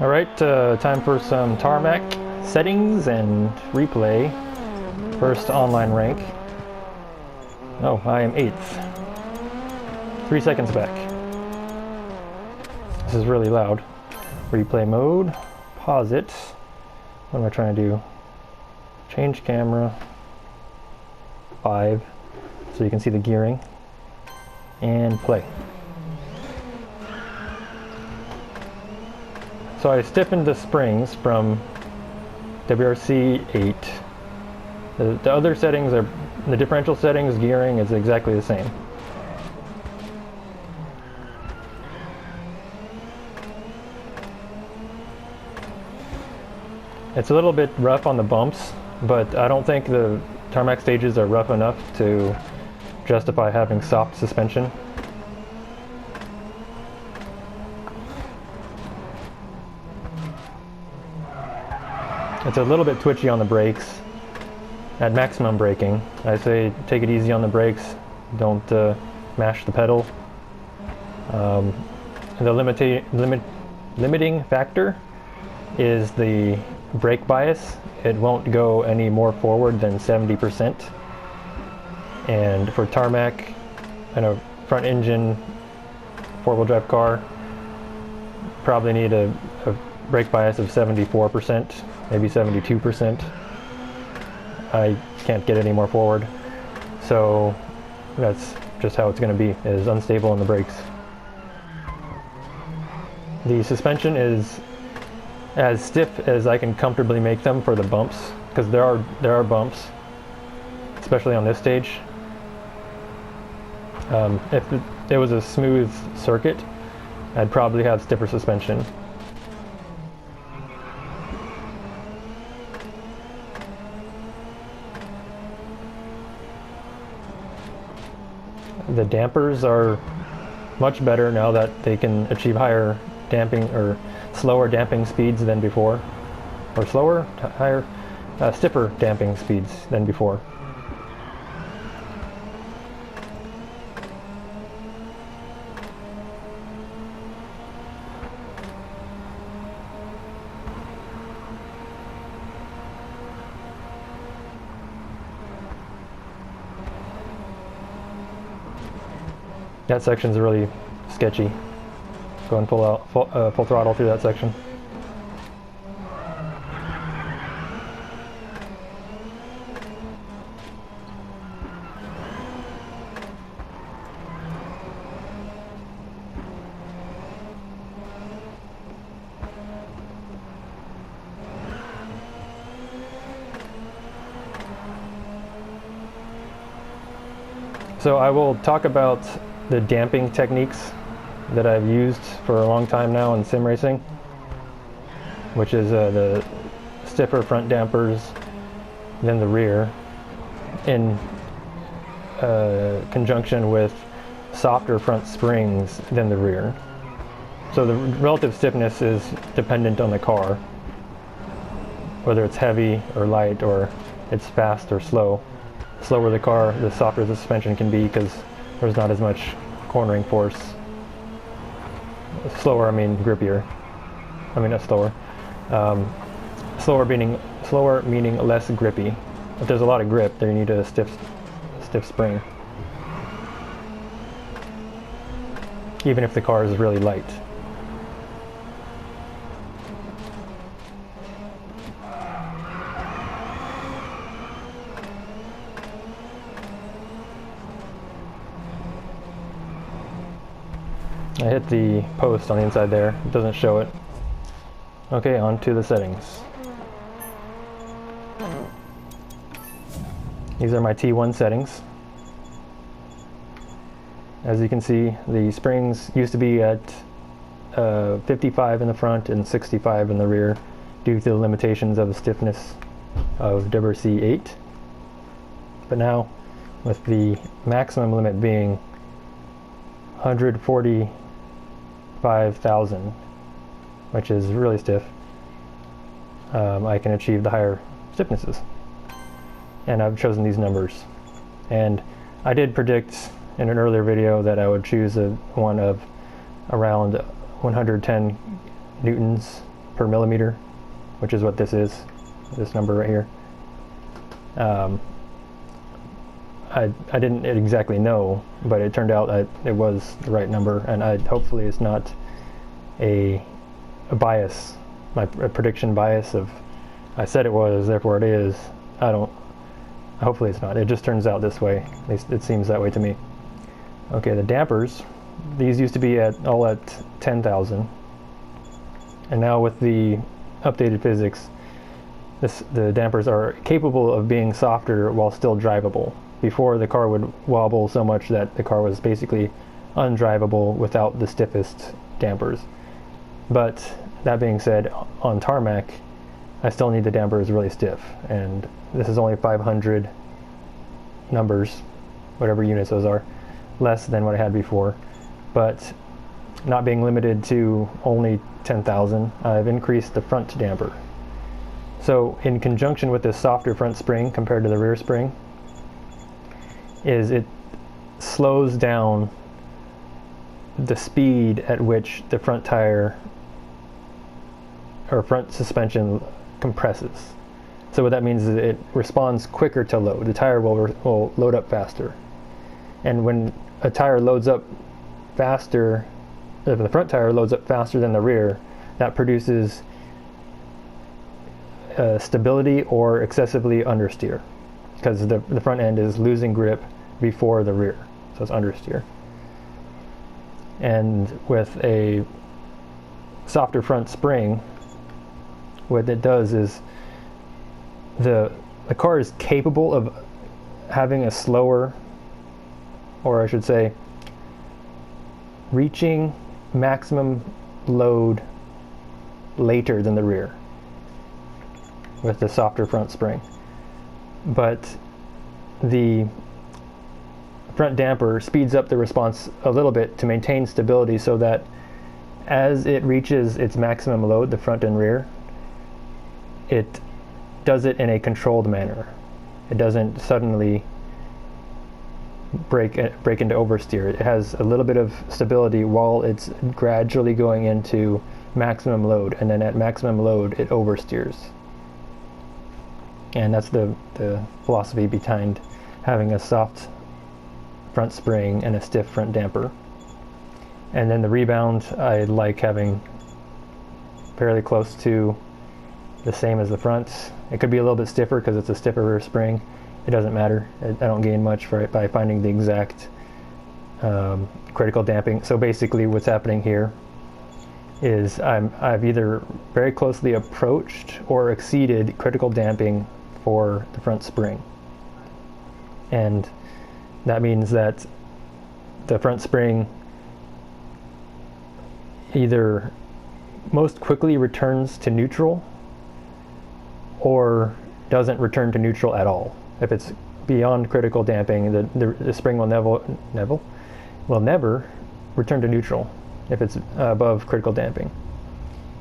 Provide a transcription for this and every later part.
Alright, time for some Tarmac settings and replay. First online rank. Oh, I am 8th. 3 seconds back. This is really loud. Replay mode. Pause it. What am I trying to do? Change camera. 5. So you can see the gearing. And play. So I stiffened the springs from WRC 8. The other settings are, the differential settings, gearing is exactly the same. It's a little bit rough on the bumps, but I don't think the tarmac stages are rough enough to justify having soft suspension. It's a little bit twitchy on the brakes. At maximum braking, I say take it easy on the brakes. Don't mash the pedal. The limiting factor is the brake bias. It won't go any more forward than 70%. And for tarmac and a front engine 4-wheel drive car, probably need a brake bias of 74%, maybe 72%. I can't get any more forward, so that's just how it's going to be, is unstable on the brakes. The suspension is as stiff as I can comfortably make them for the bumps, because there are bumps, especially on this stage. If it was a smooth circuit, I'd probably have stiffer suspension. The dampers are much better now that they can achieve higher damping or slower damping speeds than before, or stiffer damping speeds than before. That section's really sketchy. Go and pull out full throttle through that section. So I will talk about the damping techniques that I've used for a long time now in sim racing, which is the stiffer front dampers than the rear, in conjunction with softer front springs than the rear. So the relative stiffness is dependent on the car, whether it's heavy or light, or it's fast or slow. The slower the car, the softer the suspension can be, because there's not as much cornering force. Slower, I mean grippier. I mean not slower. Slower meaning less grippy. If there's a lot of grip, then you need a stiff spring, even if the car is really light. I hit the post on the inside there. It doesn't show it. Okay, on to the settings. These are my T1 settings. As you can see, the springs used to be at 55 in the front and 65 in the rear, due to the limitations of the stiffness of WRC 8. But now, with the maximum limit being 145,000, which is really stiff, I can achieve the higher stiffnesses. And I've chosen these numbers. And I did predict in an earlier video that I would choose one of around 110 newtons per millimeter, which is what this is, this number right here. I didn't exactly know, but it turned out that it was the right number, and hopefully it's not a bias, a prediction bias of I said it was, therefore it is. Hopefully it's not. It just turns out this way. At least it seems that way to me. Okay, the dampers, these used to be all at 10,000, and now with the updated physics, the dampers are capable of being softer while still drivable. Before, the car would wobble so much that the car was basically undrivable without the stiffest dampers. But that being said, on tarmac, I still need the dampers really stiff, and this is only 500 numbers, whatever units those are, less than what I had before. But not being limited to only 10,000, I've increased the front damper. So in conjunction with this softer front spring compared to the rear spring, is it slows down the speed at which the front tire or front suspension compresses. So what that means is it responds quicker to load. The tire will load up faster. And when a tire loads up faster, if the front tire loads up faster than the rear, that produces stability or excessively understeer, because the front end is losing grip before the rear, so it's understeer. And with a softer front spring, what it does is the car is capable of having a slower, or I should say, reaching maximum load later than the rear with the softer front spring. But the front damper speeds up the response a little bit to maintain stability, so that as it reaches its maximum load, the front and rear, it does it in a controlled manner. It doesn't suddenly break into oversteer. It has a little bit of stability while it's gradually going into maximum load, and then at maximum load it oversteers. And that's the philosophy behind having a soft front spring and a stiff front damper. And then the rebound, I like having fairly close to the same as the front. It could be a little bit stiffer because it's a stiffer rear spring. It doesn't matter. I don't gain much for it by finding the exact critical damping. So basically what's happening here is I've either very closely approached or exceeded critical damping for the front spring. And that means that the front spring either most quickly returns to neutral or doesn't return to neutral at all. If it's beyond critical damping, the spring will never return to neutral if it's above critical damping.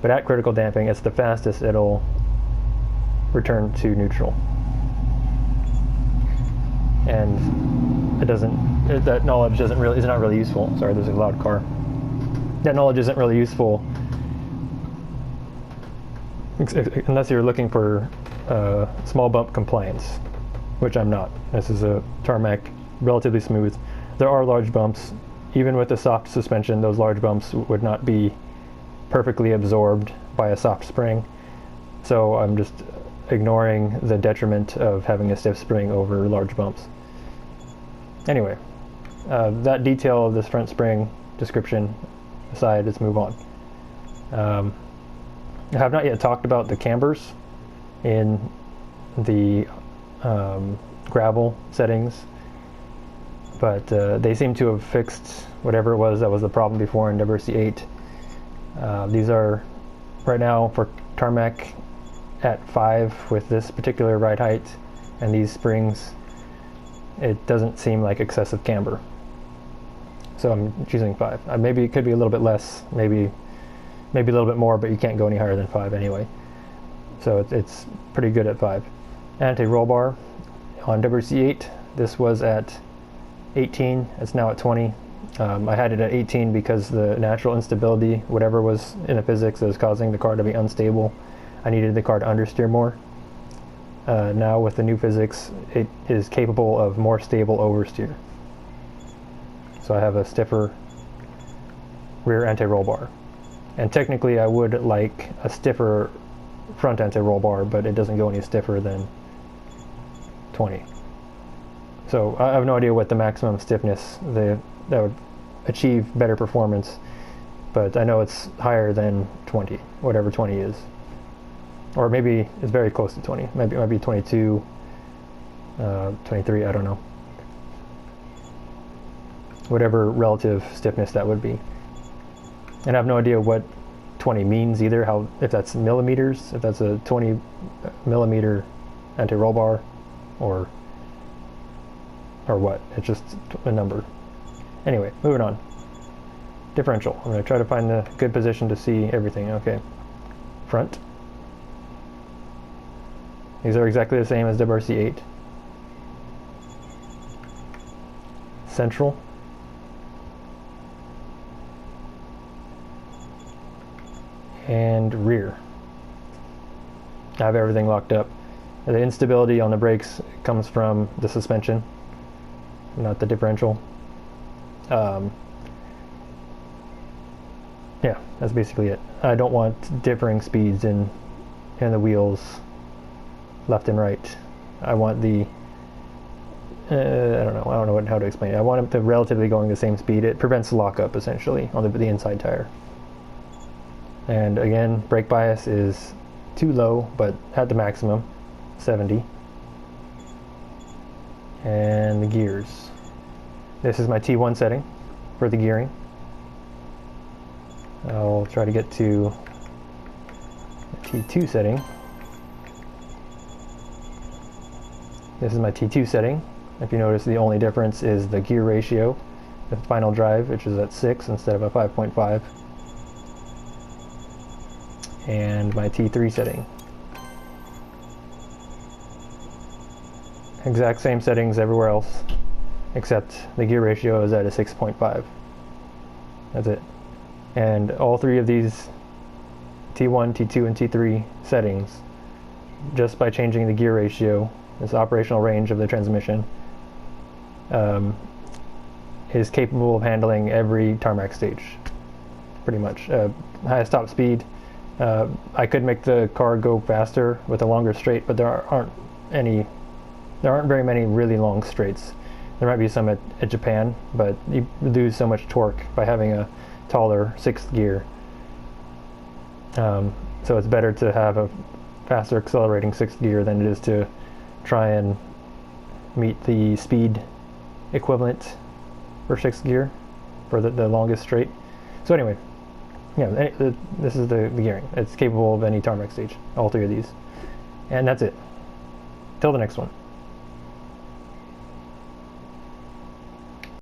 But at critical damping, it's the fastest it'll return to neutral. And that knowledge is not really useful. Sorry, there's a loud car. That knowledge isn't really useful unless you're looking for small bump compliance, which I'm not. This is a tarmac, relatively smooth. There are large bumps. Even with a soft suspension, those large bumps would not be perfectly absorbed by a soft spring. So I'm just ignoring the detriment of having a stiff spring over large bumps. Anyway, that detail of this front spring description aside, let's move on. I have not yet talked about the cambers in the gravel settings, but they seem to have fixed whatever it was that was the problem before in WRC 8. These are right now for tarmac at 5 with this particular ride height and these springs. It doesn't seem like excessive camber, so I'm choosing 5. Maybe it could be a little bit less, maybe a little bit more, but you can't go any higher than 5 anyway. So it's pretty good at 5. Anti-roll bar on WRC 8, this was at 18, it's now at 20. I had it at 18 because the natural instability, whatever was in the physics that was causing the car to be unstable, I needed the car to understeer more. Now with the new physics, it is capable of more stable oversteer. So I have a stiffer rear anti-roll bar. And technically I would like a stiffer front anti-roll bar, but it doesn't go any stiffer than 20. So I have no idea what the maximum stiffness that would achieve better performance, but I know it's higher than 20, whatever 20 is. Or maybe it's very close to 20. Maybe it might be 22, 23, I don't know. Whatever relative stiffness that would be. And I have no idea what 20 means either, if that's millimeters, if that's a 20 millimeter anti-roll bar, or what. It's just a number. Anyway, moving on. Differential. I'm going to try to find the good position to see everything. Okay. Front. These are exactly the same as WRC 8. Central. And rear. I have everything locked up. The instability on the brakes comes from the suspension, not the differential. Yeah, that's basically it. I don't want differing speeds in the wheels left and right. I want the I don't know how to explain it. I want them to relatively going the same speed. It prevents lockup essentially on the inside tire. And again, brake bias is too low, but at the maximum, 70. And the gears. This is my T1 setting for the gearing. I'll try to get to the T2 setting. This is my T2 setting. If you notice, the only difference is the gear ratio, the final drive, which is at 6 instead of a 5.5. And my T3 setting. Exact same settings everywhere else, except the gear ratio is at a 6.5. That's it. And all three of these T1, T2, and T3 settings, just by changing the gear ratio, this operational range of the transmission, is capable of handling every tarmac stage, pretty much. Highest top speed. I could make the car go faster with a longer straight, but there aren't very many really long straights. There might be some at Japan, but you lose so much torque by having a taller sixth gear. So it's better to have a faster accelerating sixth gear than it is to try and meet the speed equivalent for sixth gear for the longest straight. So anyway, yeah, this is the gearing. It's capable of any tarmac stage, all three of these. And that's it. Till the next one.